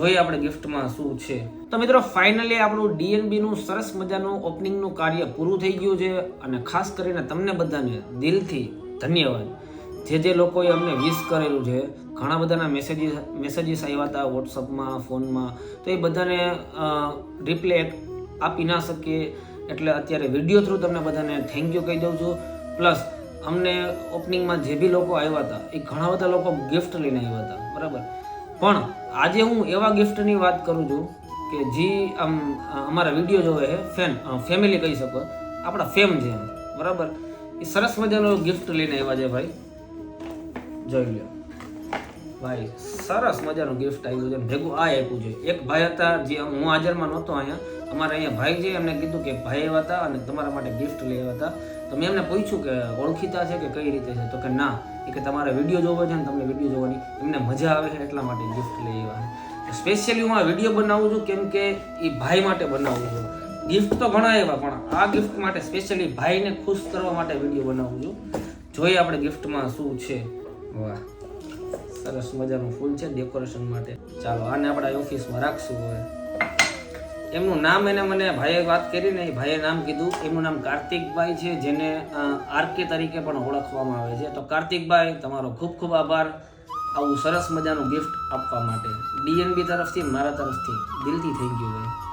જોઈએ આપણે ગિફ્ટમાં શું છે. તો મિત્રો ફાઇનલી આપણું ડીએનબી નું સરસ મજાનું ઓપનિંગનું કાર્ય પૂરું થઈ ગયું છે અને ખાસ કરીને તમને બધાને દિલથી ધન્યવાદ. જે લોકોએ અમને વિશ કરેલું છે, ઘણા બધાના મેસેજીસ આવ્યા હતા વોટ્સઅપમાં, ફોનમાં, તો એ બધાને રિપ્લાય આપી ના શકીએ એટલે અત્યારે વિડીયો થ્રુ તમને બધાને થેન્ક યુ કહી દઉં છું. પ્લસ અમને ઓપનિંગમાં જે બી લોકો આવ્યા હતા એ ઘણા બધા લોકો ગિફ્ટ લઈને આવ્યા હતા, બરાબર. પણ આજે હું એવા ગિફ્ટની વાત કરું છું કે જે અમારા વિડીયો જોવે છે ફેમિલી કહી શકો, આપણા ફેમ છે એમ, બરાબર. એ સરસ મજાનો ગિફ્ટ લઈને આવ્યા છે ભાઈ, જોઈ લો ભાઈ, સરસ મજાનું ગિફ્ટ આવ્યું છે. ભેગું આ આપ્યું છે. એક ભાઈ હતા જે હું હાજરમાં નહોતો અહીંયા, અમારા અહીંયા ભાઈ છે, એમને કીધું કે ભાઈ આવ્યા હતા અને તમારા માટે ગિફ્ટ લઈ આવ્યા હતા. તો મેં એમને પૂછ્યું કે ઓળખીતા છે કે કઈ રીતે છે, તો કે ના, એ કે તમારે વિડીયો જોવો છે ને તમને વિડીયો જોવાની એમને મજા આવે છે એટલા માટે ગિફ્ટ લઈ આવ્યા. સ્પેશિયલી હું આ વિડીયો બનાવું છું કેમ કે એ ભાઈ માટે બનાવું છું. ગિફ્ટ તો ઘણા આવ્યા પણ આ ગિફ્ટ માટે સ્પેશિયલી ભાઈને ખુશ કરવા માટે વિડીયો બનાવું છું. જોઈએ આપણે ગિફ્ટમાં શું છે. વાહ, સરસ મજાનું ફૂલ છે ડેકોરેશન માટે. ચાલો આને આપણા ઓફિસમાં રાખશું. હવે એમનું નામ મને ભાઈએ વાત કરી ને, ભાઈએ નામ કીધું, એમનું નામ કાર્તિકભાઈ છે, જેને આરકે તરીકે પણ ઓળખવામાં આવે છે. તો કાર્તિકભાઈ, તમારો ખૂબ ખૂબ આભાર આવું સરસ મજાનું ગિફ્ટ આપવા માટે. ડીએનબી તરફથી, મારા તરફથી દિલથી થેન્ક યુ ભાઈ.